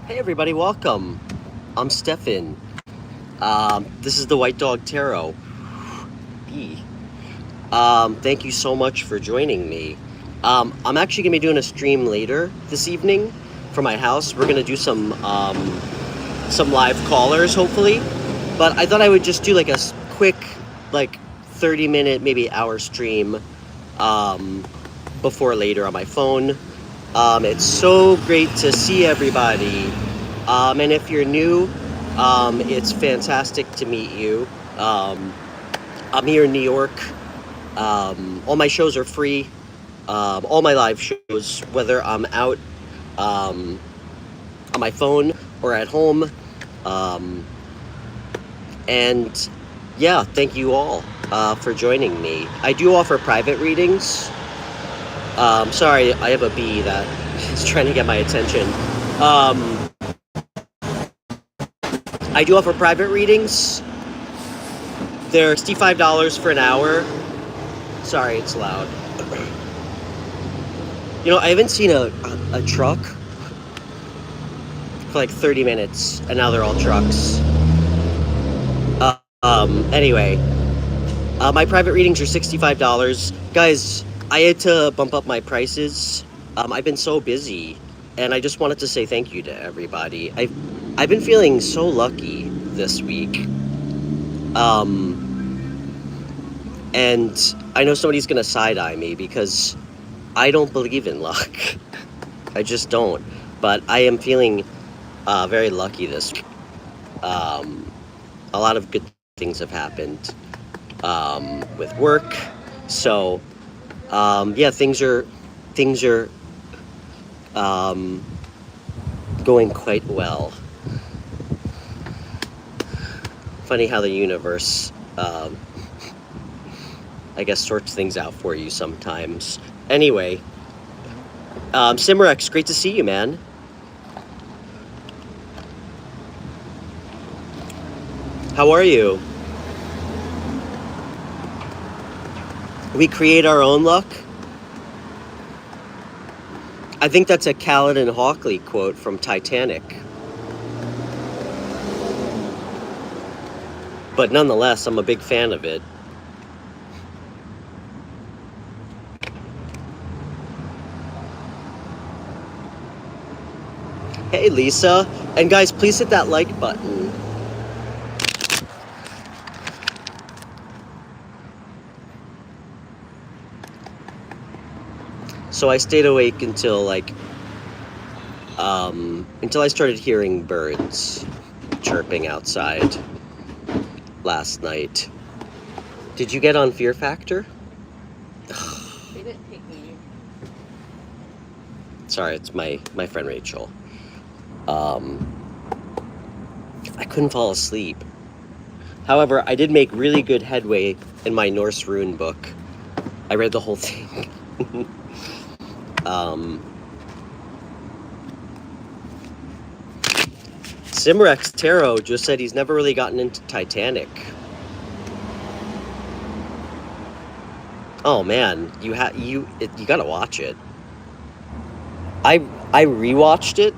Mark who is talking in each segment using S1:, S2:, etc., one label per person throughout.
S1: Hey everybody, welcome. I'm Stefan. This is the White Dog Tarot. E. Thank you so much for joining me. I'm actually gonna be doing a stream later this evening from my house. We're gonna do some live callers, hopefully. But I thought I would just do like a quick, like 30-minute, maybe hour stream before later on my phone. It's so great to see everybody. And if you're new, it's fantastic to meet you. I'm here in New York. All my shows are free. All my live shows, whether I'm out on my phone or at home. And yeah, thank you all for joining me. I do offer private readings. Sorry, I have a bee that is trying to get my attention. I do offer private readings. They're $65 for an hour. Sorry, it's loud. You know, I haven't seen a truck for like 30 minutes, and now they're all trucks. Anyway, my private readings are $65. Guys, I had to bump up my prices. I've been so busy, and I just wanted to say thank you to everybody. I've been feeling so lucky this week. And I know somebody's gonna side-eye me because I don't believe in luck. I just don't. But I am feeling very lucky this week. A lot of good things have happened with work. So yeah, things are going quite well. Funny how the universe I guess sorts things out for you sometimes. Anyway, Simrex, great to see you, man. How are you? We create our own luck? I think that's a Callan Hockley quote from Titanic. But nonetheless, I'm a big fan of it. Hey, Lisa. And guys, please hit that like button. So I stayed awake until until I started hearing birds chirping outside last night. Did you get on Fear Factor?
S2: They didn't pick me.
S1: Sorry, it's my friend Rachel. I couldn't fall asleep. However, I did make really good headway in my Norse rune book. I read the whole thing. Simrex Tarot just said he's never really gotten into Titanic. Oh man, you gotta watch it. I rewatched it.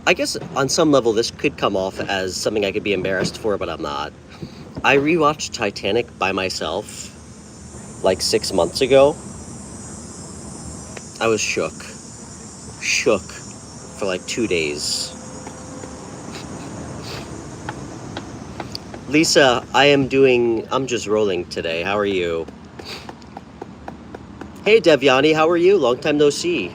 S1: I guess on some level this could come off as something I could be embarrassed for, but I'm not. I rewatched Titanic by myself like 6 months ago. I was shook for like 2 days. Lisa, I'm just rolling today. How are you? Hey Devyani, how are you? Long time no see.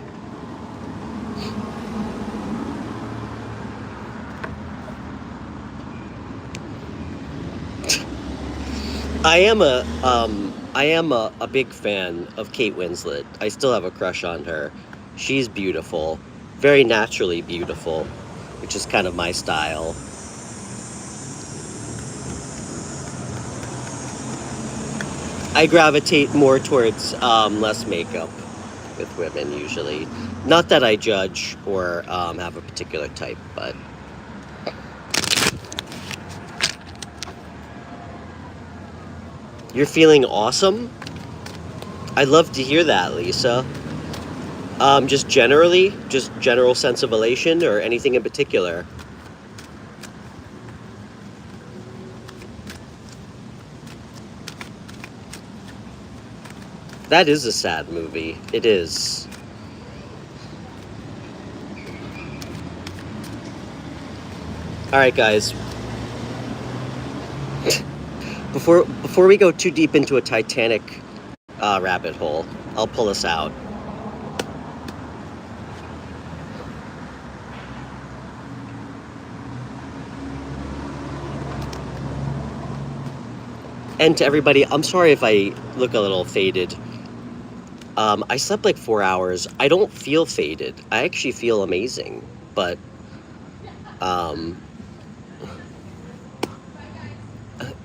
S1: I am a big fan of Kate Winslet. I still have a crush on her. She's beautiful, very naturally beautiful, which is kind of my style. I gravitate more towards less makeup with women usually. Not that I judge or have a particular type, but you're feeling awesome? I'd love to hear that, Lisa. Just generally, just general sense of elation or anything in particular? That is a sad movie. It is. All right, guys. Before we go too deep into a Titanic rabbit hole, I'll pull us out. And to everybody, I'm sorry if I look a little faded. I slept like 4 hours. I don't feel faded. I actually feel amazing. But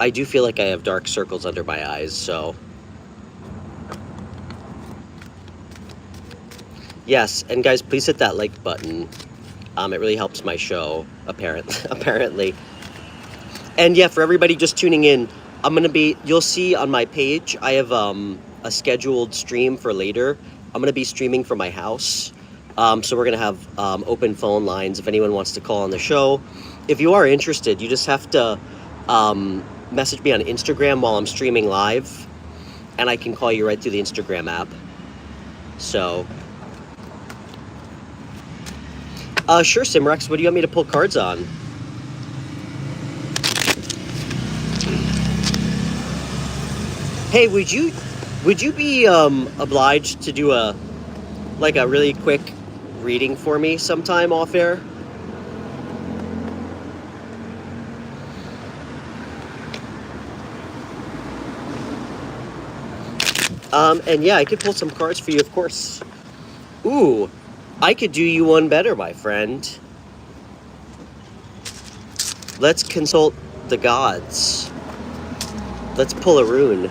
S1: I do feel like I have dark circles under my eyes, so. Yes, and guys, please hit that like button. It really helps my show, apparently. And yeah, for everybody just tuning in, you'll see on my page, I have a scheduled stream for later. I'm gonna be streaming from my house. So we're gonna have open phone lines if anyone wants to call on the show. If you are interested, you just have to message me on Instagram while I'm streaming live, and I can call you right through the Instagram app. So, sure, Simrex, what do you want me to pull cards on? Hey, would you be obliged to do a really quick reading for me sometime off air? And yeah, I could pull some cards for you, of course. Ooh, I could do you one better, my friend. Let's consult the gods. Let's pull a rune.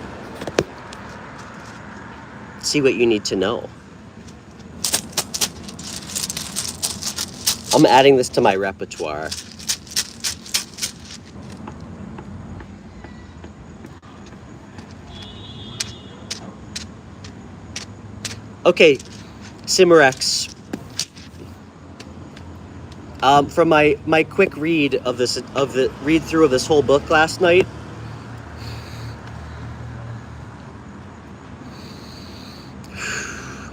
S1: See what you need to know. I'm adding this to my repertoire. Okay, Simurex. From my quick read of the read through of this whole book last night.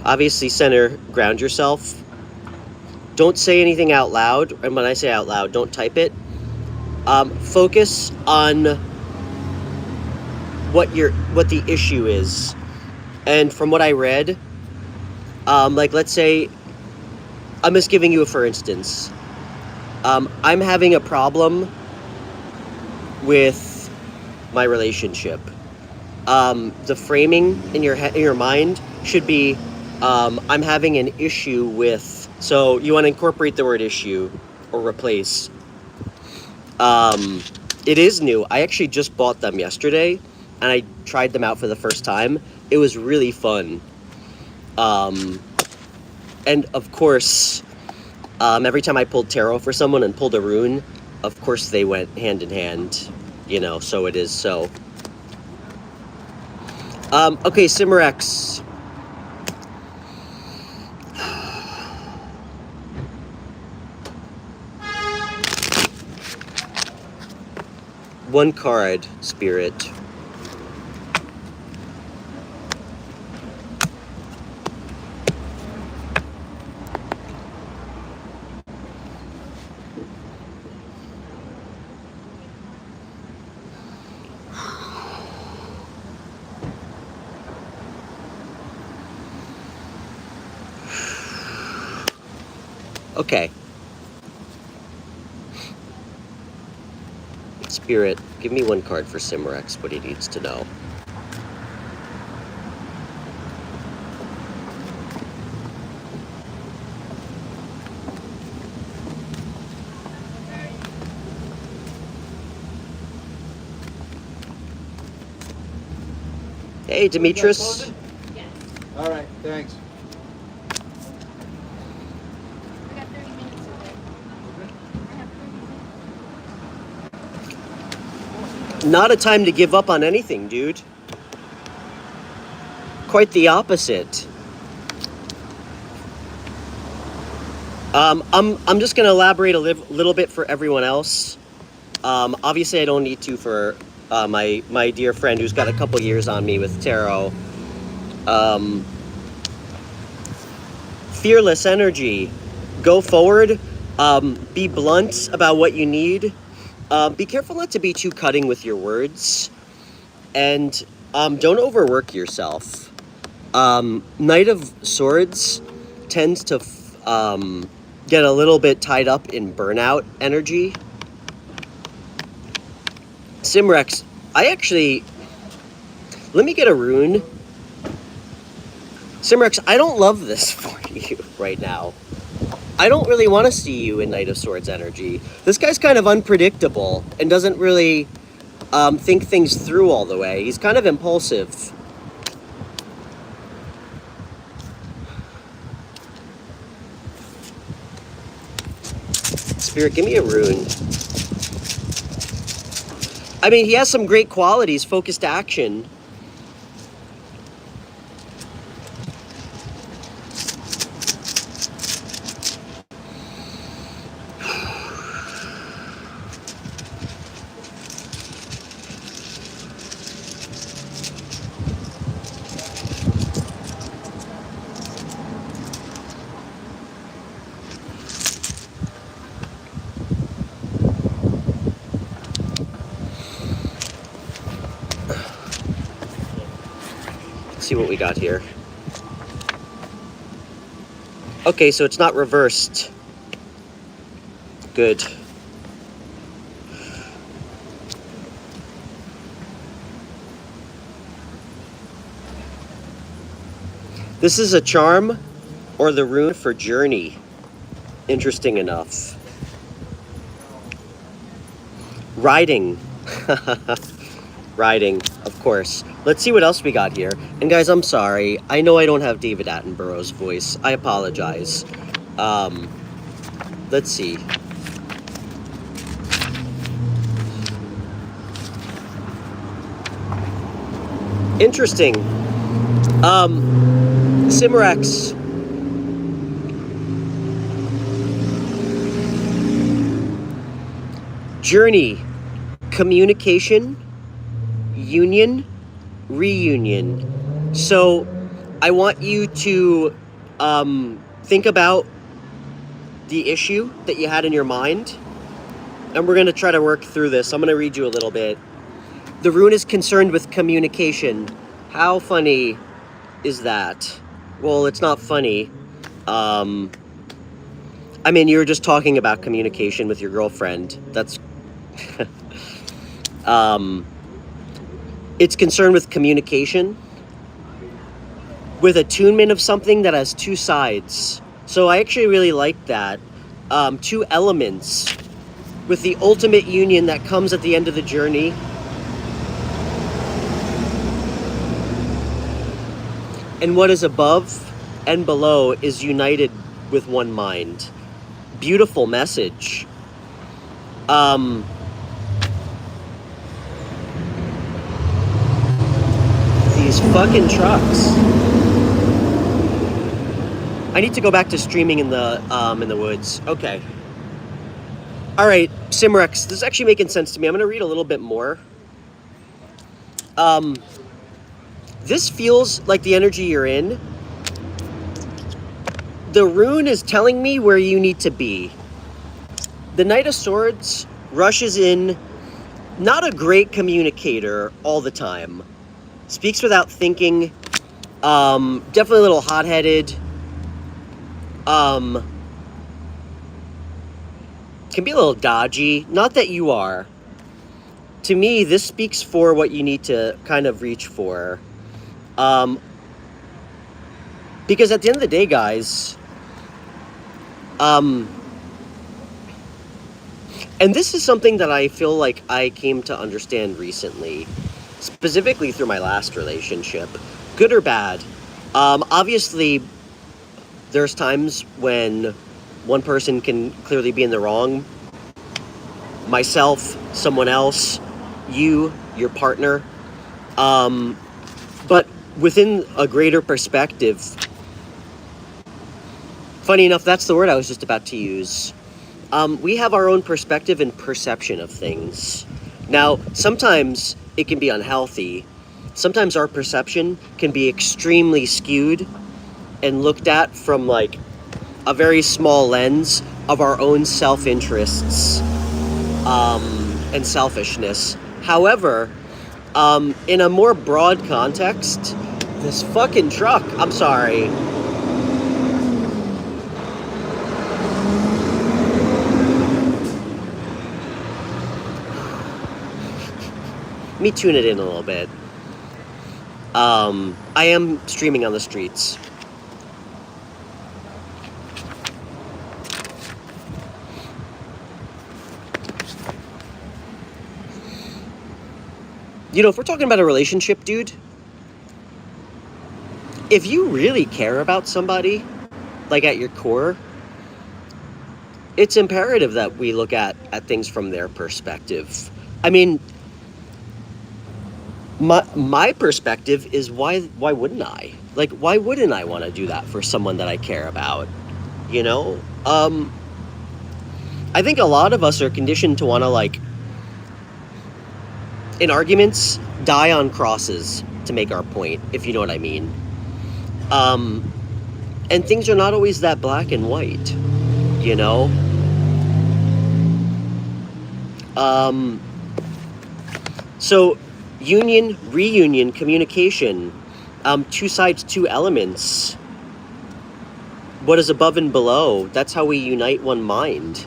S1: Obviously, center, ground yourself. Don't say anything out loud, and when I say out loud, don't type it. Focus on what the issue is. And from what I read, let's say, I'm just giving you a for instance. I'm having a problem with my relationship. The framing in your mind should be, I'm having an issue with. So you want to incorporate the word issue or replace. It is new. I actually just bought them yesterday, and I tried them out for the first time. It was really fun. And of course, every time I pulled tarot for someone and pulled a rune, of course they went hand in hand, so it is so. Okay, Simurex. One card, Spirit. Okay. Spirit, give me one card for Simurex, what he needs to know. Hey, Demetrius.
S2: Yes.
S3: All right, thanks.
S2: I got 30 minutes of it. I have 30 minutes.
S1: Not a time to give up on anything, dude. Quite the opposite. I'm just going to elaborate a little bit for everyone else. Obviously, I don't need to for my dear friend who's got a couple years on me with tarot. Fearless energy. Go forward. Be blunt about what you need. Be careful not to be too cutting with your words. And don't overwork yourself. Knight of Swords tends to get a little bit tied up in burnout energy. Simrex, let me get a rune. Simrex, I don't love this for you right now. I don't really want to see you in Knight of Swords energy. This guy's kind of unpredictable and doesn't really think things through all the way. He's kind of impulsive. Spirit, give me a rune. I mean, he has some great qualities, focused action. See what we got here. Okay, so it's not reversed. Good. This is a charm or the rune for journey. Interesting enough. Riding. Riding, of course. Let's see what else we got here. And guys, I'm sorry. I know I don't have David Attenborough's voice. I apologize. Let's see. Interesting. Simrex. Journey. Communication. Union, reunion. So I want you to think about the issue that you had in your mind, and we're going to try to work through this. I'm going to read you a little bit. The rune is concerned with communication. How funny is that? Well, it's not funny. I mean, you were just talking about communication with your girlfriend. That's it's concerned with communication, with attunement of something that has two sides. So I actually really like that. Two elements, with the ultimate union that comes at the end of the journey. And what is above and below is united with one mind. Beautiful message. These fucking trucks. I need to go back to streaming in the woods. Okay. All right, Simrex. This is actually making sense to me. I'm gonna read a little bit more. This feels like the energy you're in. The rune is telling me where you need to be. The Knight of Swords rushes in, not a great communicator all the time. Speaks without thinking. Definitely a little hot-headed. Can be a little dodgy. Not that you are. To me, this speaks for what you need to kind of reach for. Because at the end of the day, guys, and this is something that I feel like I came to understand recently, specifically through my last relationship, good or bad. Obviously, there's times when one person can clearly be in the wrong. Myself, someone else, you, your partner. But within a greater perspective, Funny enough, that's the word I was just about to use. We have our own perspective and perception of things. Now, sometimes it can be unhealthy. Sometimes our perception can be extremely skewed and looked at from like a very small lens of our own self-interests and selfishness. However, in a more broad context, this fucking truck, I'm sorry. Let me tune it in a little bit. I am streaming on the streets. You know, if we're talking about a relationship, dude, if you really care about somebody, like at your core, it's imperative that we look at things from their perspective. I mean, my perspective is why wouldn't I? Like, why wouldn't I want to do that for someone that I care about? You know? I think a lot of us are conditioned to want to, like, in arguments, die on crosses to make our point, if you know what I mean. And things are not always that black and white, you know? So, union, reunion, communication, two sides, two elements. What is above and below, that's how we unite one mind.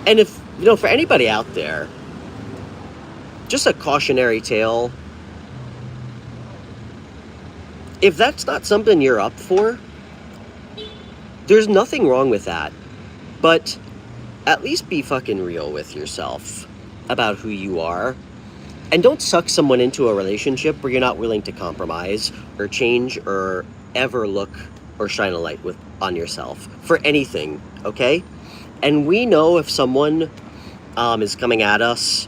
S1: And if, you know, for anybody out there, just a cautionary tale. If that's not something you're up for, there's nothing wrong with that. But at least be fucking real with yourself about who you are. And don't suck someone into a relationship where you're not willing to compromise or change or ever look or shine a light on yourself for anything, okay? And we know if someone is coming at us,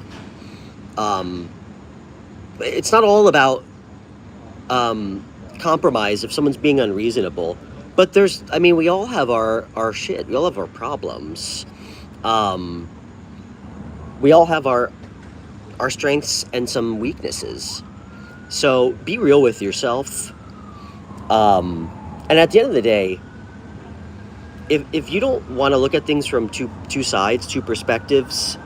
S1: it's not all about compromise if someone's being unreasonable. But we all have our shit. We all have our problems. We all have our strengths and some weaknesses. So be real with yourself. And at the end of the day, if you don't want to look at things from two sides, two perspectives,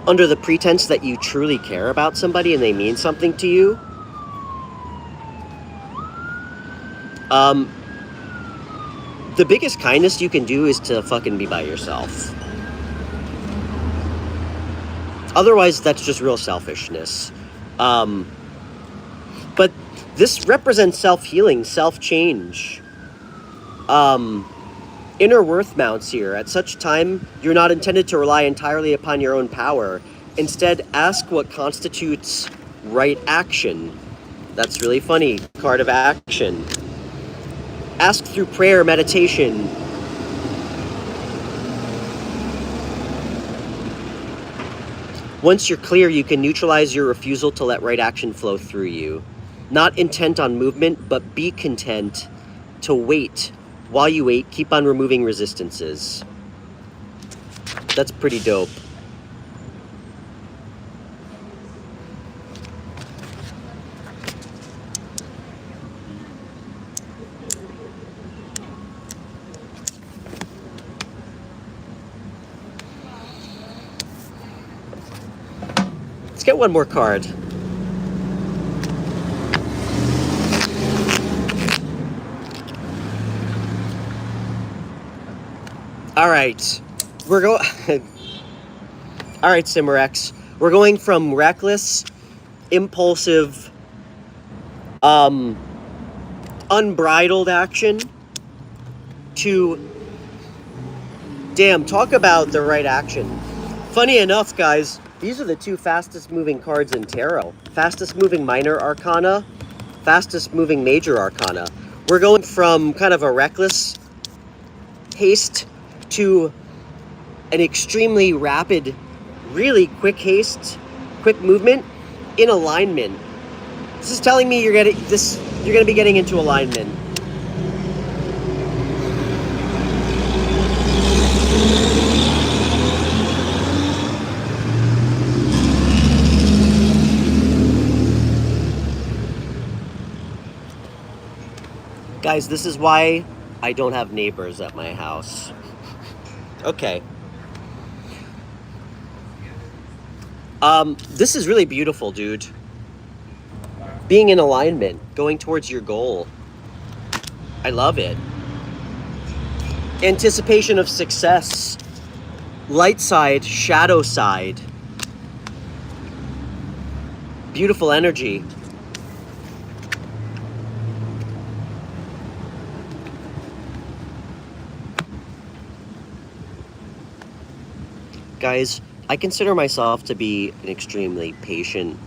S1: under the pretense that you truly care about somebody and they mean something to you, the biggest kindness you can do is to fucking be by yourself. Otherwise, that's just real selfishness. But this represents self-healing, self-change. Inner worth mounts here. At such time, you're not intended to rely entirely upon your own power. Instead, ask what constitutes right action. That's really funny. Card of action. Ask through prayer, meditation. Once you're clear, you can neutralize your refusal to let right action flow through you. Not intent on movement, but be content to wait. While you wait, keep on removing resistances. That's pretty dope. Let's get one more card. All right, all right, Simurex. We're going from reckless, impulsive, unbridled action to, damn, talk about the right action. Funny enough, guys, these are the two fastest moving cards in tarot. Fastest moving minor arcana, fastest moving major arcana. We're going from kind of a reckless haste to an extremely rapid, really quick haste, quick movement in alignment. This is telling me you're getting this. You're going to be getting into alignment. Guys, this is why I don't have neighbors at my house. Okay. This is really beautiful, dude. Being in alignment, going towards your goal. I love it. Anticipation of success. Light side, shadow side. Beautiful energy. Guys, I consider myself to be an extremely patient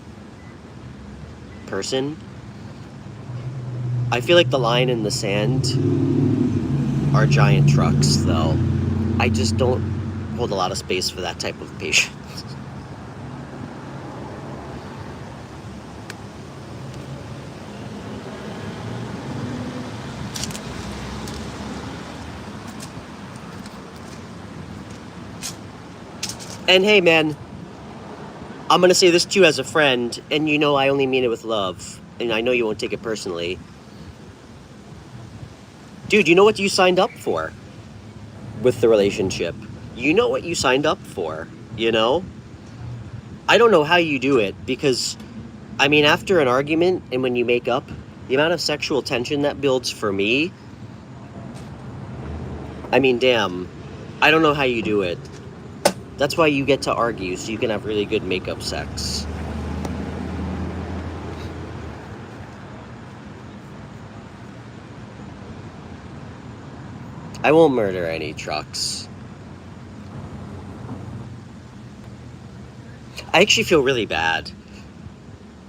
S1: person. I feel like the line in the sand are giant trucks, though. I just don't hold a lot of space for that type of patience. And hey, man, I'm going to say this to you as a friend, and you know I only mean it with love, and I know you won't take it personally. Dude, you know what you signed up for with the relationship. You know what you signed up for, you know? I don't know how you do it, because, I mean, after an argument and when you make up, the amount of sexual tension that builds for me, I mean, damn, I don't know how you do it. That's why you get to argue, so you can have really good makeup sex. I won't murder any trucks. I actually feel really bad.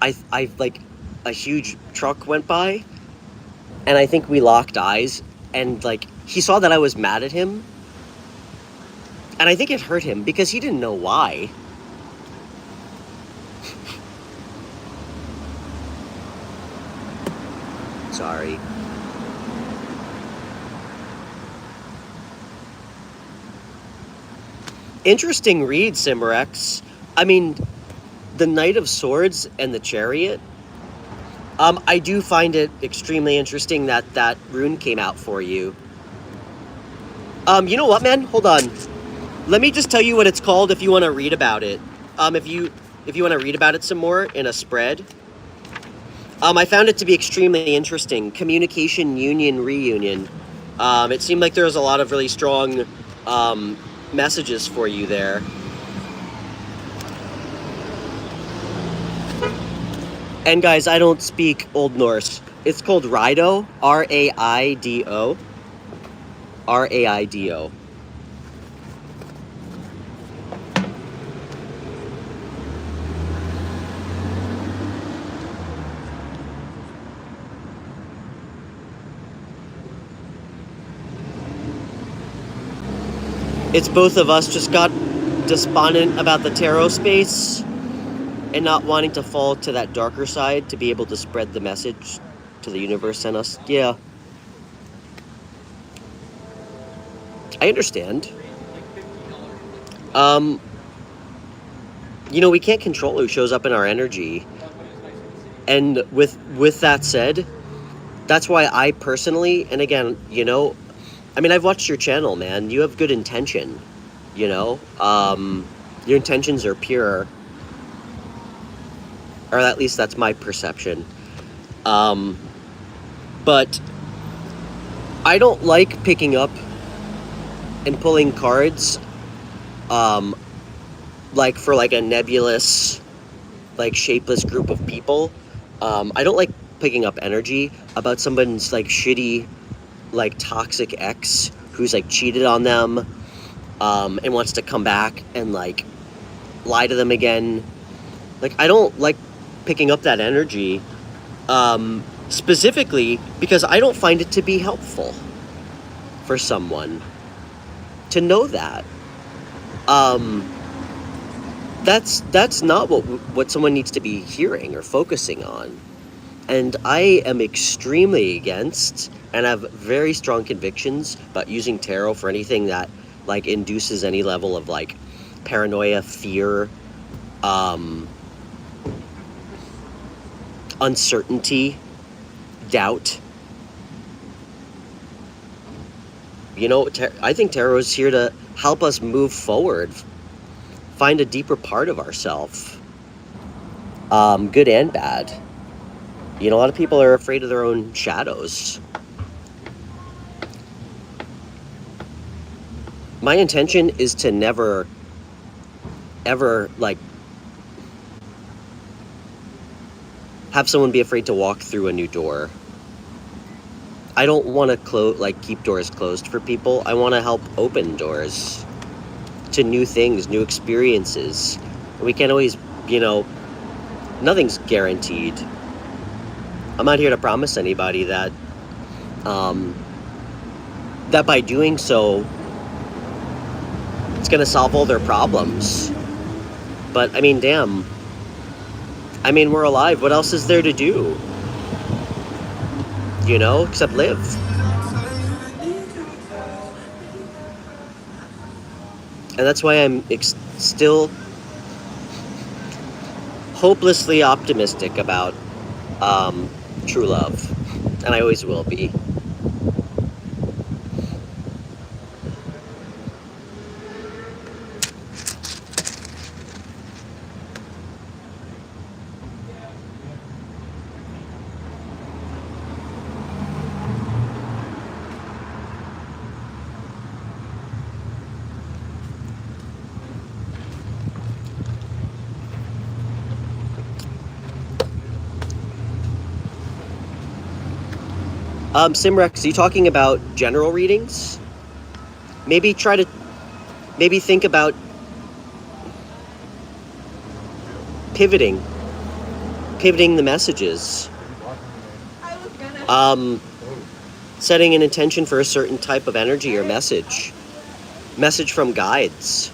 S1: I like, a huge truck went by, and I think we locked eyes, and like, he saw that I was mad at him, and I think it hurt him because he didn't know why. Sorry. Interesting read, Simrex. I mean, the Knight of Swords and the Chariot. I do find it extremely interesting that that rune came out for you. You know what, man? Hold on. Let me just tell you what it's called if you want to read about it. If you want to read about it some more in a spread. I found it to be extremely interesting. Communication, union, reunion. It seemed like there was a lot of really strong messages for you there. And guys, I don't speak Old Norse. It's called Raido, R-A-I-D-O. R-A-I-D-O. It's both of us just got despondent about the tarot space and not wanting to fall to that darker side to be able to spread the message to the universe and us. Yeah. I understand. You know, we can't control who shows up in our energy. And with that said, that's why I personally, and again, you know, I mean, I've watched your channel, man. You have good intention, you know? Your intentions are pure. Or at least that's my perception. But I don't like picking up and pulling cards, like for like a nebulous, like shapeless group of people. I don't like picking up energy about someone's like shitty, like toxic ex who's like cheated on them, and wants to come back and like lie to them again. Like, I don't like picking up that energy, specifically because I don't find it to be helpful for someone to know that. That's not what someone needs to be hearing or focusing on. And I am extremely against and have very strong convictions about using tarot for anything that like induces any level of like paranoia, fear, uncertainty, doubt. You know, I think tarot is here to help us move forward, find a deeper part of ourselves, good and bad. You know, a lot of people are afraid of their own shadows. My intention is to never, ever, like, have someone be afraid to walk through a new door. I don't want to keep doors closed for people. I want to help open doors to new things, new experiences. We can't always, you know, nothing's guaranteed. I'm not here to promise anybody that that by doing so it's gonna solve all their problems. But I mean, damn. I mean, we're alive. What else is there to do? You know, except live. And that's why I'm still hopelessly optimistic about true love. And I always will be. Simrex, are you talking about general readings? Maybe think about pivoting the messages. Setting an intention for a certain type of energy or message from guides.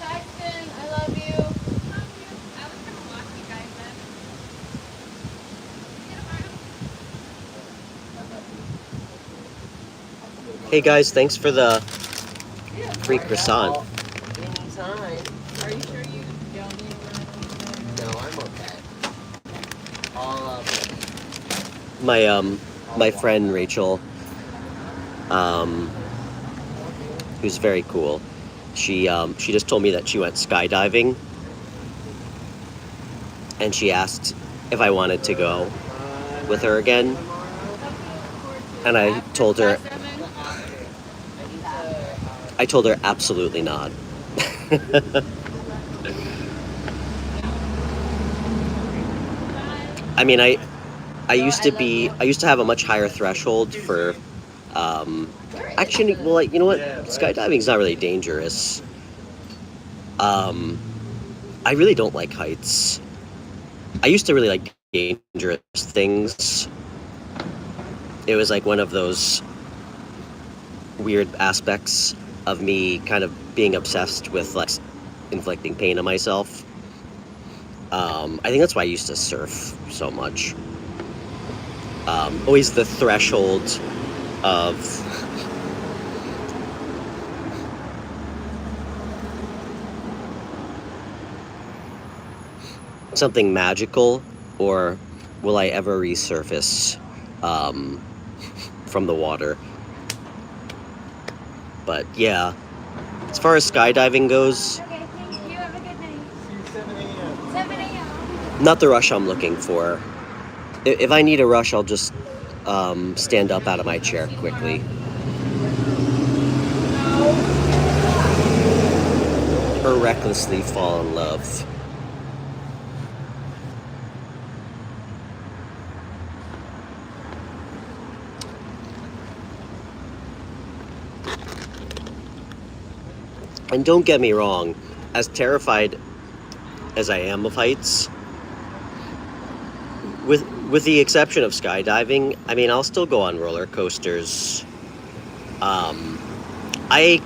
S2: I love you. I was gonna walk you guys then.
S1: Hey guys, thanks for the free croissant.
S3: Anytime.
S2: Are you sure you don't need one?
S3: No, I'm okay. All
S1: My friend Rachel, who's very cool, she just told me that she went skydiving, and she asked if I wanted to go with her again, and I told her absolutely not. I mean, I used to have a much higher threshold for, actually, well, like, you know what? Skydiving's not really dangerous. I really don't like heights. I used to really like dangerous things. It was like one of those weird aspects of me kind of being obsessed with like inflicting pain on myself. I think that's why I used to surf so much. Always the threshold of something magical, or will I ever resurface from the water? But yeah, as far as skydiving goes,
S2: Okay, thank you. Have a good night. 7 a.m.
S1: not the rush I'm looking for. If I need a rush, I'll just stand up out of my chair quickly. Or recklessly fall in love. And don't get me wrong, as terrified as I am of heights, with the exception of skydiving, I mean, I'll still go on roller coasters. I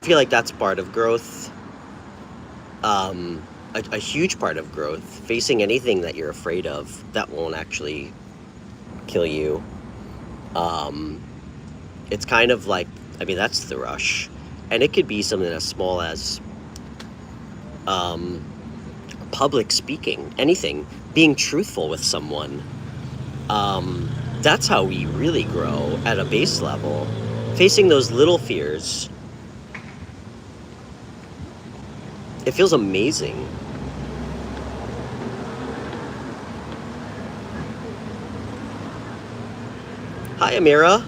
S1: feel like that's part of growth. a huge part of growth. Facing anything that you're afraid of that won't actually kill you. It's kind of like, I mean, that's the rush. And it could be something as small as public speaking, anything, being truthful with someone. That's how we really grow at a base level. Facing those little fears. It feels amazing. Hi, Amira.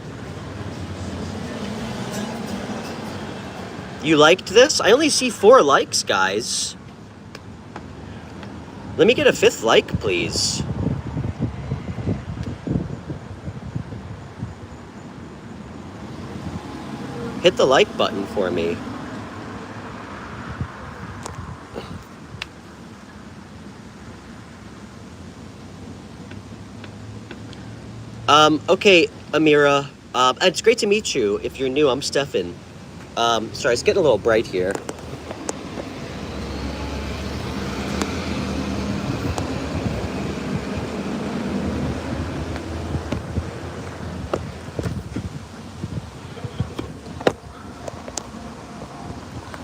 S1: You liked this? I only see 4 likes, guys. Let me get a 5th like, please. Hit the like button for me. Okay, Amira. It's great to meet you. If you're new, I'm Stefan. Sorry, it's getting a little bright here.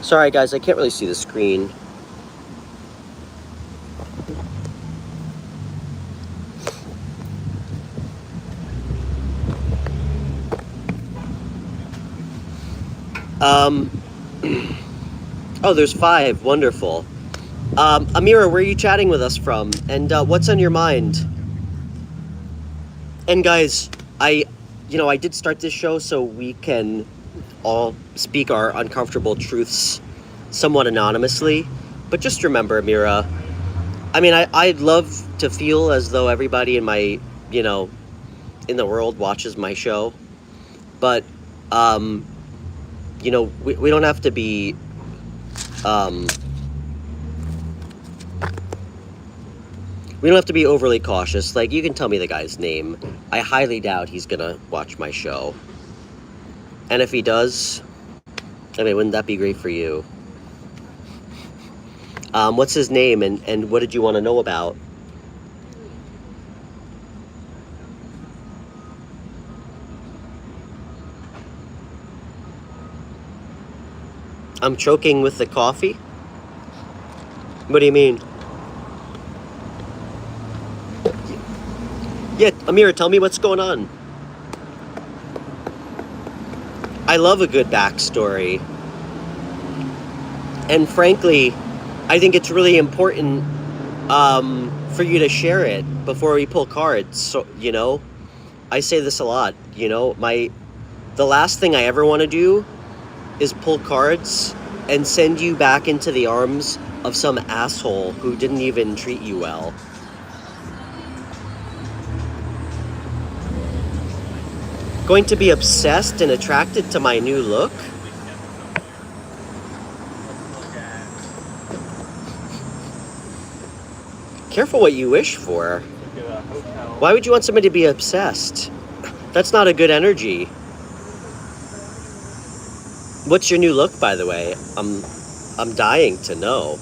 S1: Sorry, guys, I can't really see the screen. Oh, there's 5. Wonderful. Amira, where are you chatting with us from? And what's on your mind? And guys, I did start this show so we can all speak our uncomfortable truths somewhat anonymously. But just remember, Amira, I mean, I'd love to feel as though everybody in my, in the world watches my show. But, we don't have to be, we don't have to be overly cautious. Like, you can tell me the guy's name. I highly doubt he's gonna watch my show. And if he does, I mean, wouldn't that be great for you? What's his name, and what did you want to know about? I'm choking with the coffee? What do you mean? Yeah, Amira, tell me what's going on. I love a good backstory. And frankly, I think it's really important for you to share it before we pull cards. So, I say this a lot, the last thing I ever want to do is pull cards and send you back into the arms of some asshole who didn't even treat you well. Going to be obsessed and attracted to my new look? Careful what you wish for. Why would you want somebody to be obsessed? That's not a good energy. What's your new look, by the way? I'm dying to know.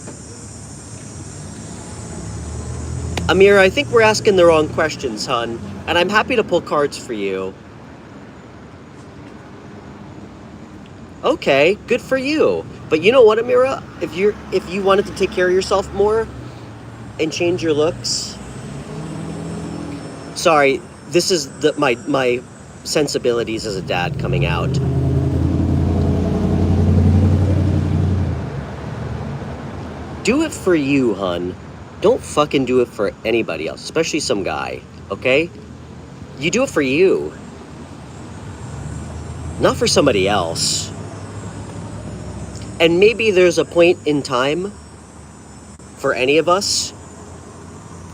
S1: Amira, I think we're asking the wrong questions, hun, and I'm happy to pull cards for you. Okay, good for you. But you know what, Amira? If you wanted to take care of yourself more and change your looks. Sorry, this is my sensibilities as a dad coming out. Do it for you, hun. Don't fucking do it for anybody else, especially some guy, okay? You do it for you. Not for somebody else. And maybe there's a point in time for any of us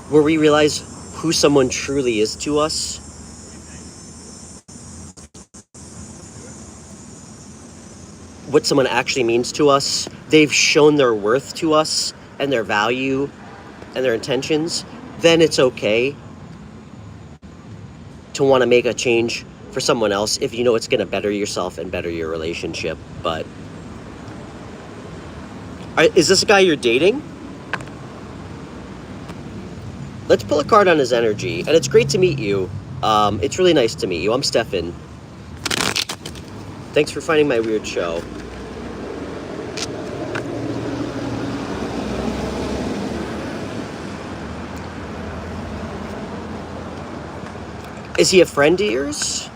S1: where we realize who someone truly is to us. What someone actually means to us. They've shown their worth to us and their value and their intentions. Then it's okay to want to make a change for someone else if you know it's going to better yourself and better your relationship. But is this a guy you're dating? Let's pull a card on his energy. And it's great to meet you. It's really nice to meet you. I'm Stefan. Thanks for finding my weird show. Is he a friend of yours?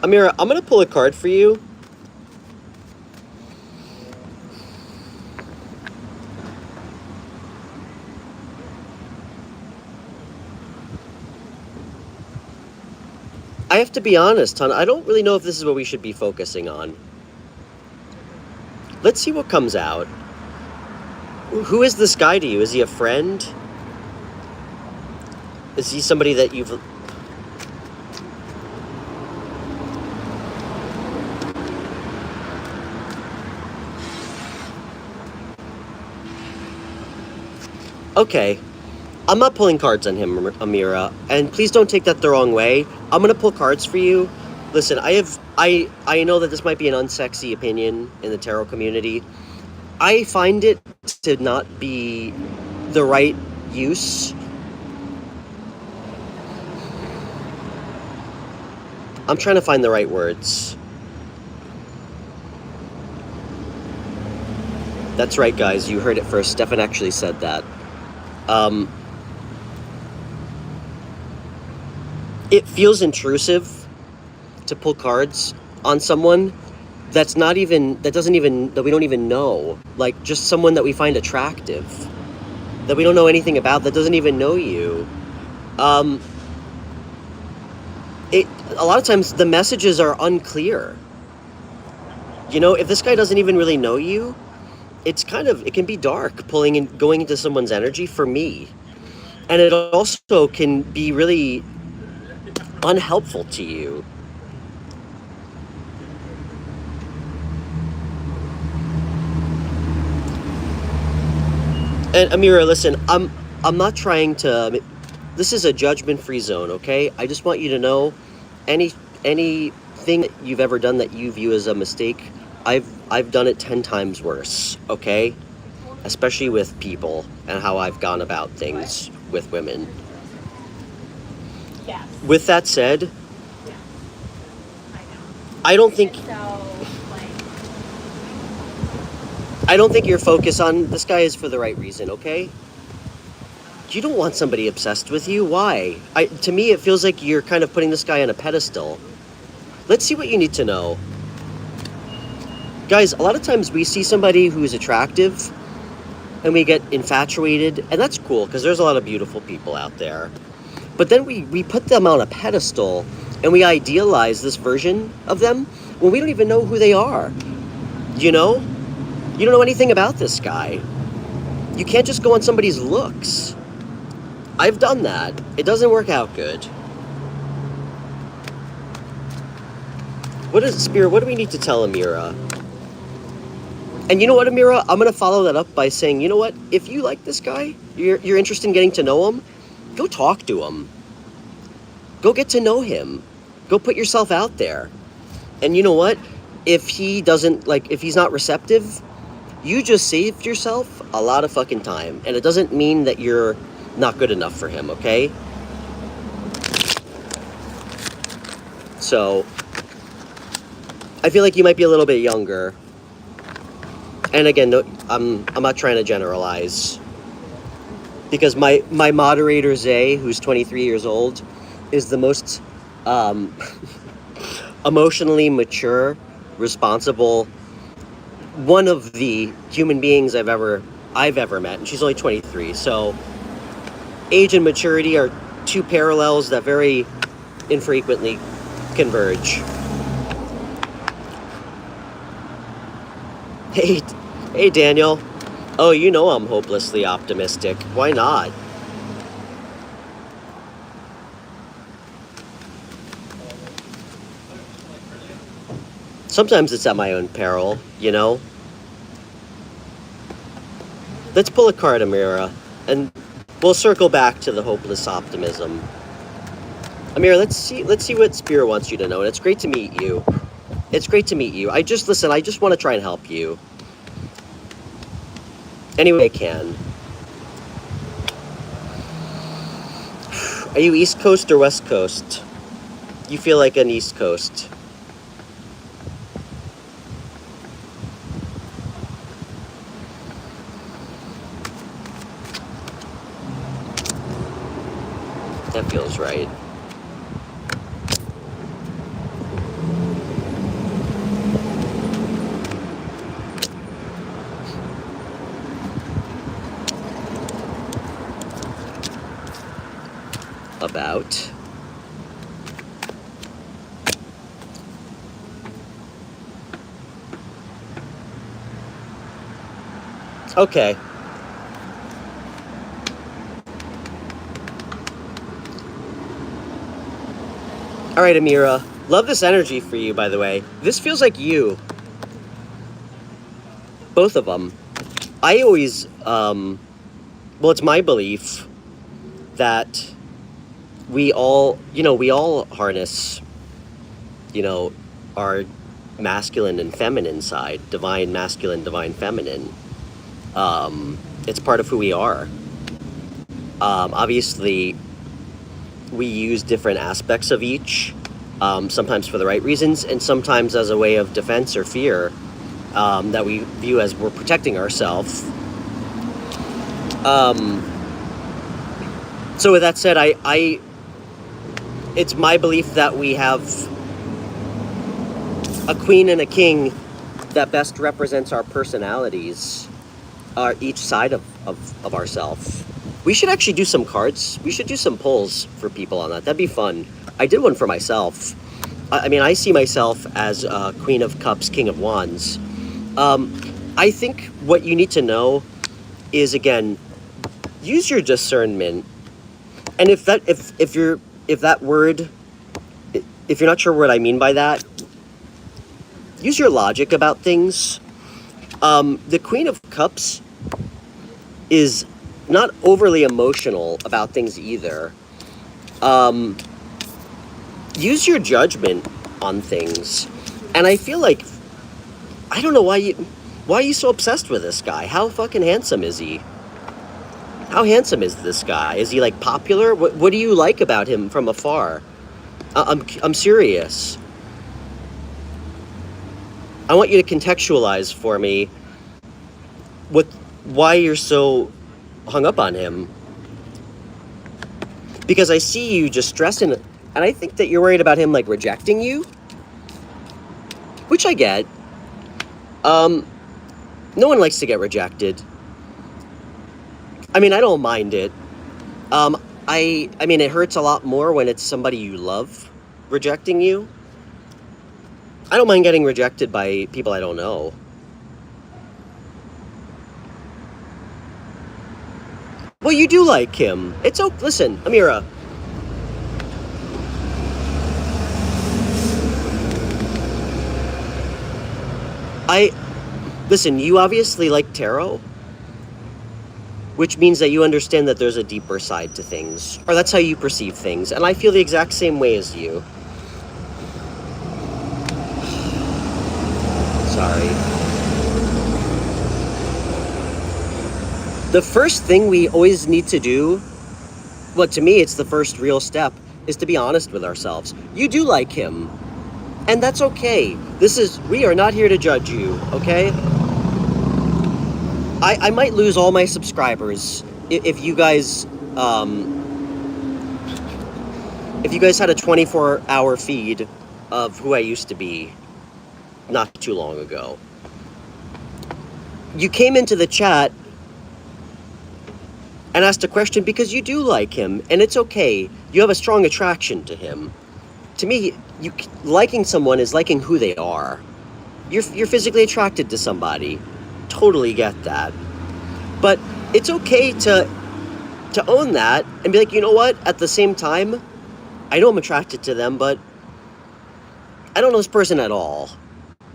S1: Amira, I'm going to pull a card for you. I have to be honest, hon. I don't really know if this is what we should be focusing on. Let's see what comes out. Who is this guy to you? Is he a friend? Is he somebody that you've... Okay, I'm not pulling cards on him, Amira, and please don't take that the wrong way. I'm gonna pull cards for you. Listen, I know that this might be an unsexy opinion in the tarot community. I find it to not be the right use. I'm trying to find the right words. That's right, guys, you heard it first. Stefan actually said that. It feels intrusive to pull cards on someone that we don't even know. Like, just someone that we find attractive, that we don't know anything about, that doesn't even know you. A lot of times the messages are unclear. You know, if this guy doesn't even really know you, it can be dark going into someone's energy for me. And it also can be really unhelpful to you. And Amira, listen, I'm not trying to... This is a judgment-free zone, okay? I just want you to know anything that you've ever done that you view as a mistake, I've done it 10 times worse, okay? Especially with people and how I've gone about things with women.
S2: Yes.
S1: With that said,
S2: Yeah. I know.
S1: I don't think
S2: And so, like,
S1: I don't think your focus on this guy is for the right reason, okay? You don't want somebody obsessed with you. Why? To me, it feels like you're kind of putting this guy on a pedestal. Let's see what you need to know. Guys, a lot of times we see somebody who is attractive and we get infatuated, and that's cool because there's a lot of beautiful people out there. But then we put them on a pedestal and we idealize this version of them when we don't even know who they are. You know? You don't know anything about this guy. You can't just go on somebody's looks. I've done that. It doesn't work out good. Spirit, what do we need to tell Amira? And you know what, Amira? I'm going to follow that up by saying, you know what? If you like this guy, you're interested in getting to know him, go talk to him. Go get to know him. Go put yourself out there. And you know what? If he's not receptive, you just saved yourself a lot of fucking time. And it doesn't mean that you're not good enough for him, okay? So, I feel like you might be a little bit younger. And again, no, I'm not trying to generalize. Because my moderator, Zay, who's 23 years old, is the most emotionally mature, responsible, one of the human beings I've ever met. And she's only 23. So, age and maturity are two parallels that very infrequently converge. Hey, Daniel. Oh, you know I'm hopelessly optimistic. Why not? Sometimes it's at my own peril, you know? Let's pull a card, Amira. And we'll circle back to the hopeless optimism. Amir, let's see what Spirit wants you to know. And it's great to meet you. It's great to meet you. I just want to try and help you any way I can. Are you East Coast or West Coast? You feel like an East Coast. That feels right. About. Okay. All right, Amira. Love this energy for you, by the way. This feels like you. Both of them. I always, well, it's my belief that we all harness, our masculine and feminine side, divine masculine, divine feminine. It's part of who we are. Obviously, we use different aspects of each, sometimes for the right reasons, and sometimes as a way of defense or fear, that we view as we're protecting ourselves. So with that said, it's my belief that we have a queen and a king that best represents our personalities, each side of ourselves. We should actually do some cards. We should do some polls for people on that. That'd be fun. I did one for myself. I mean, I see myself as Queen of Cups, King of Wands. I think what you need to know is, again, use your discernment. And if you're not sure what I mean by that, use your logic about things. The Queen of Cups is not overly emotional about things either. Use your judgment on things. And I feel like, I don't know why are you so obsessed with this guy? How fucking handsome is he? How handsome is this guy? Is he like popular? What do you like about him from afar? I'm serious. I want you to contextualize for me why you're so hung up on him. Because I see you just stressing, and I think that you're worried about him like rejecting you, which I get. No one likes to get rejected. I mean, I don't mind it. I mean, it hurts a lot more when it's somebody you love rejecting you. I don't mind getting rejected by people I don't know. Well, you do like him. It's okay. Listen, Amira. Listen, you obviously like tarot, which means that you understand that there's a deeper side to things, or that's how you perceive things, and I feel the exact same way as you. Sorry. The first thing we always need to do, well, to me, it's the first real step, is to be honest with ourselves. You do like him, and that's okay. We are not here to judge you, okay? I might lose all my subscribers if you guys had a 24-hour feed of who I used to be not too long ago. You came into the chat and asked a question because you do like him, and it's okay. You have a strong attraction to him. To me, liking someone is liking who they are. You're physically attracted to somebody. Totally get that. But it's okay to own that and be like, you know what? At the same time, I know I'm attracted to them, but I don't know this person at all.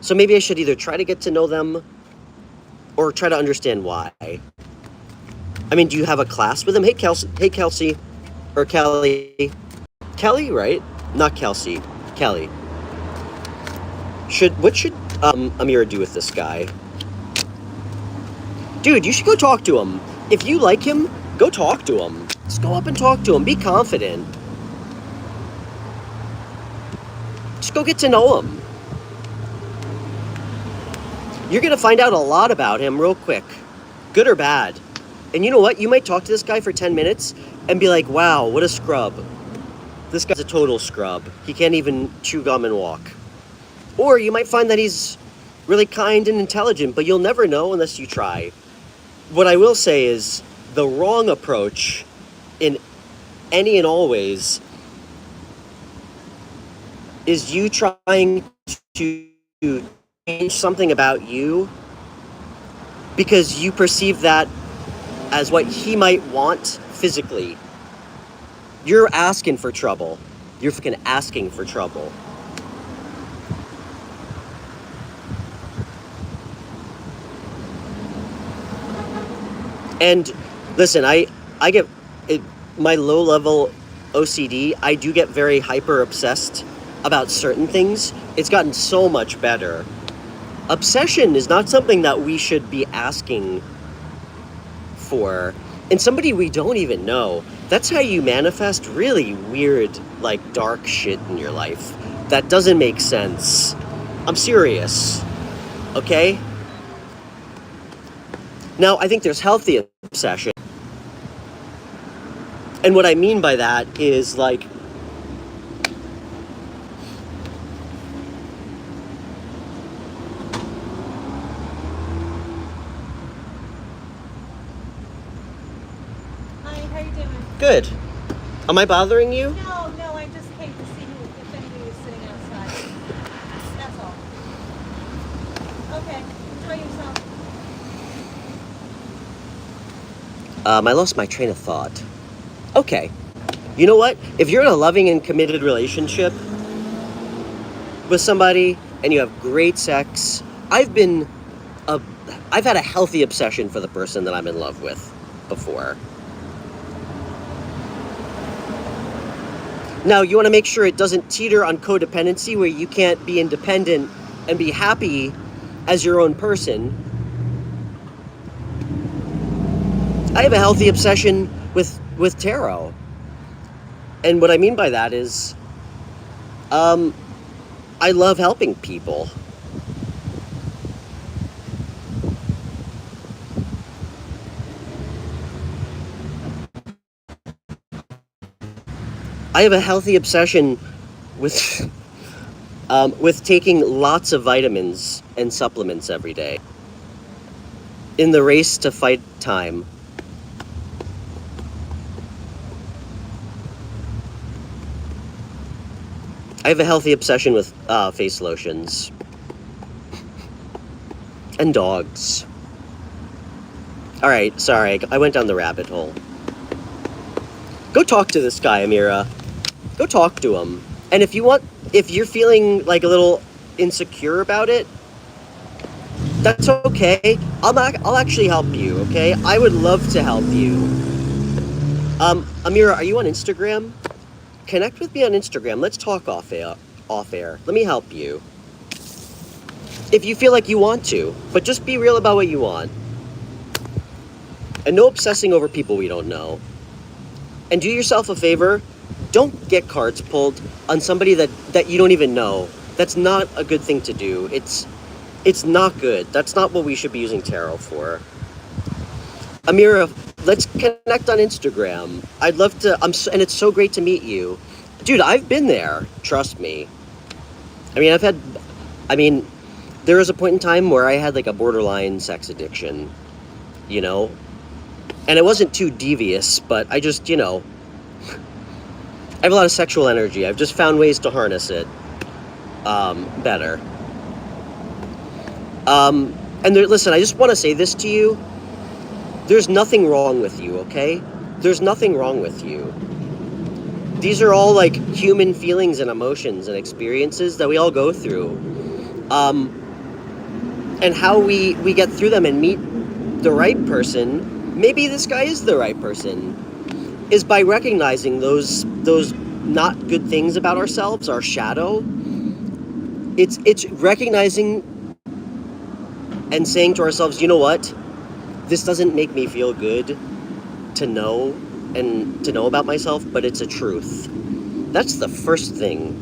S1: So maybe I should either try to get to know them or try to understand why. I mean, do you have a class with him? Hey, Kelsey. Hey, Kelsey. Or Kelly. Kelly, right? Not Kelsey. Kelly. What should Amira do with this guy? Dude, you should go talk to him. If you like him, go talk to him. Just go up and talk to him. Be confident. Just go get to know him. You're going to find out a lot about him real quick. Good or bad. And you know what? You might talk to this guy for 10 minutes and be like, wow, what a scrub. This guy's a total scrub. He can't even chew gum and walk. Or you might find that he's really kind and intelligent, but you'll never know unless you try. What I will say is the wrong approach in any and all ways is you trying to change something about you because you perceive that as what he might want physically. You're asking for trouble. You're fucking asking for trouble. And listen, I get it, my low level OCD, I do get very hyper obsessed about certain things. It's gotten so much better. Obsession is not something that we should be asking for. And somebody we don't even know. That's how you manifest really weird, like dark shit in your life. That doesn't make sense. I'm serious. Okay? Now, I think there's healthy obsession. And what I mean by that is like,
S2: Hi, how you doing?
S1: good. Am I bothering you?
S2: No, I just came to see if anybody was sitting outside. That's all. Okay, enjoy yourself.
S1: I lost my train of thought. Okay. You know what? If you're in a loving and committed relationship with somebody and you have great sex, I've had a healthy obsession for the person that I'm in love with before. Now, you want to make sure it doesn't teeter on codependency where you can't be independent and be happy as your own person. I have a healthy obsession with tarot. And what I mean by that is, I love helping people. I have a healthy obsession with taking lots of vitamins and supplements every day. In the race to fight time. I have a healthy obsession with face lotions. And dogs. Alright, sorry, I went down the rabbit hole. Go talk to this guy, Amira. Go talk to him. And if you're feeling like a little insecure about it, that's okay. I'll actually help you, okay? I would love to help you. Amira, are you on Instagram? Connect with me on Instagram. Let's talk off air. Let me help you. If you feel like you want to, but just be real about what you want. And no obsessing over people we don't know. And do yourself a favor, don't get cards pulled on somebody that you don't even know. That's not a good thing to do. It's not good. That's not what we should be using tarot for. Amira, let's connect on Instagram. I'd love to, and it's so great to meet you. Dude, I've been there. Trust me. There was a point in time where I had like a borderline sex addiction, you know? And it wasn't too devious, but I just, I have a lot of sexual energy. I've just found ways to harness it better. Listen, I just want to say this to you. There's nothing wrong with you, okay? There's nothing wrong with you. These are all like human feelings and emotions and experiences that we all go through. And how we get through them and meet the right person maybe this guy is the right person, is by recognizing those not good things about ourselves, our shadow. It's recognizing and saying to ourselves, you know what? This doesn't make me feel good to know and to know about myself, but it's a truth. That's the first thing.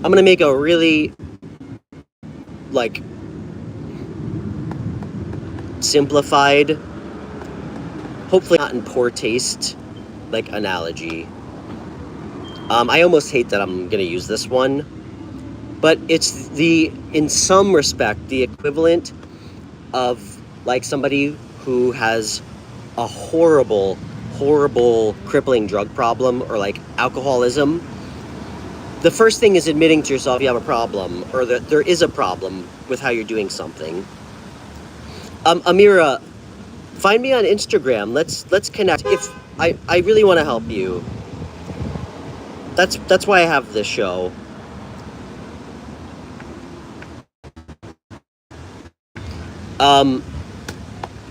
S1: I'm gonna make a really, like, simplified, hopefully not in poor taste, like, analogy. I almost hate that I'm gonna use this one, but it's in some respect, the equivalent of, like, somebody who has a horrible, crippling drug problem, or, like, alcoholism. The first thing is admitting to yourself you have a problem, or that there is a problem with how you're doing something. Amira, find me on Instagram. Let's connect. If I really want to help you. That's why I have this show. And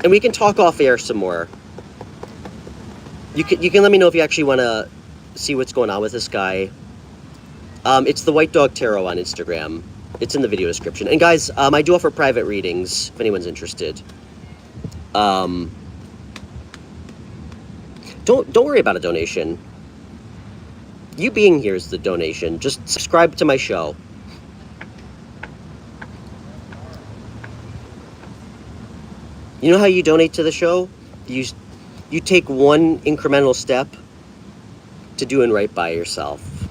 S1: we can talk off air some more. You can let me know if you actually want to see what's going on with this guy. It's the White Dog Tarot on Instagram. It's in the video description. And guys, I do offer private readings if anyone's interested. Don't worry about a donation. You being here is the donation. Just subscribe to my show. You know how you donate to the show? You take one incremental step to doing right by yourself.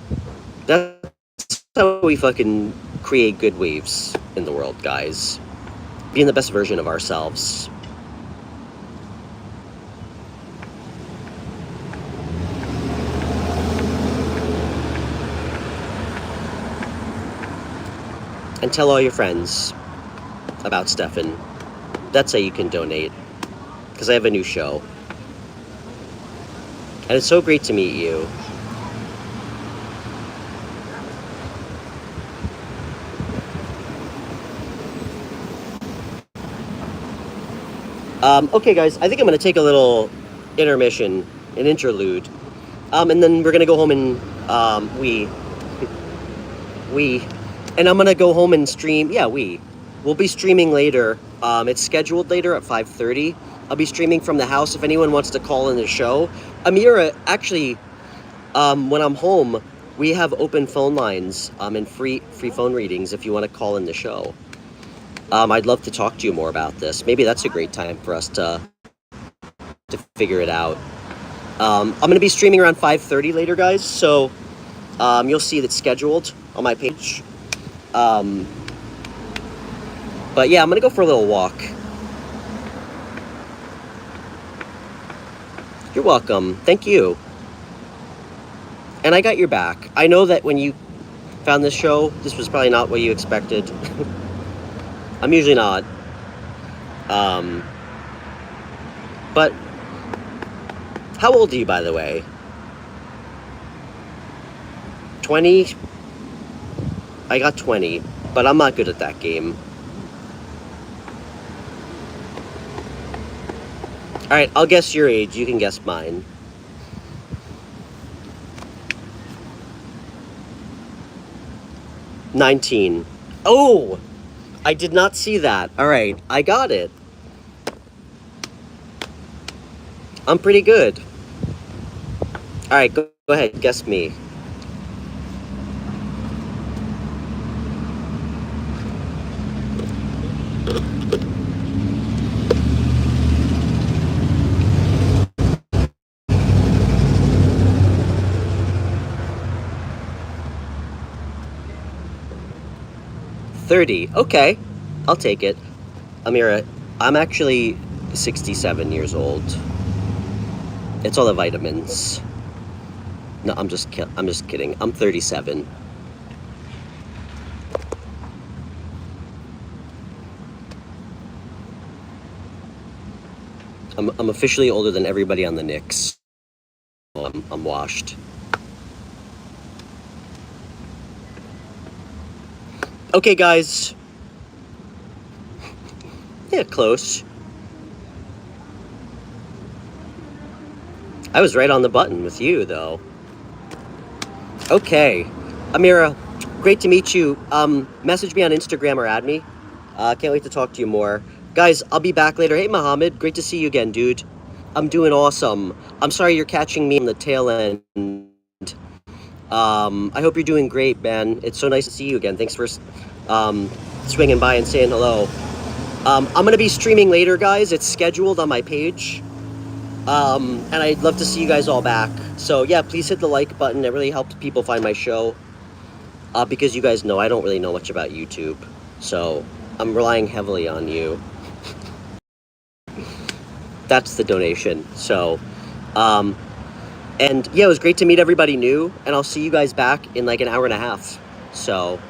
S1: That's how we fucking create good waves in the world, guys. Being the best version of ourselves. And tell all your friends about Stefan. That's how you can donate. Because I have a new show. And it's so great to meet you. Okay, guys, I think I'm going to take a little intermission, an interlude. And then we're going to go home and, and I'm going to go home and stream. Yeah, we'll be streaming later. It's scheduled later at 5:30. I'll be streaming from the house if anyone wants to call in the show. Amira, actually, when I'm home, we have open phone lines and free phone readings if you want to call in the show. I'd love to talk to you more about this. Maybe that's a great time for us to figure it out. I'm going to be streaming around 5:30 later, guys, so you'll see that's scheduled on my page. But yeah, I'm going to go for a little walk. You're welcome. Thank you. And I got your back. I know that when you found this show, this was probably not what you expected. I'm usually not. But how old are you, by the way? 20? I got 20, but I'm not good at that game. Alright, I'll guess your age. You can guess mine. $19. Oh! I did not see that. Alright, I got it. I'm pretty good. Alright, go ahead. Guess me. $30. Okay, I'll take it. Amira, I'm actually 67 years old. It's all the vitamins. No, I'm just kidding. I'm 37. I'm officially older than everybody on the Knicks. I'm washed. Okay, guys. Yeah, close. I was right on the button with you, though. Okay. Amira, great to meet you. Message me on Instagram or add me. Can't wait to talk to you more. Guys, I'll be back later. Hey, Mohammed, great to see you again, dude. I'm doing awesome. I'm sorry you're catching me on the tail end. I hope you're doing great, man. It's so nice to see you again. Thanks for swinging by and saying hello. I'm going to be streaming later, guys. It's scheduled on my page. And I'd love to see you guys all back. So, yeah, please hit the like button. It really helps people find my show. Because you guys know I don't really know much about YouTube. So, I'm relying heavily on you. That's the donation. So, and yeah, it was great to meet everybody new. And I'll see you guys back in like an hour and a half. So,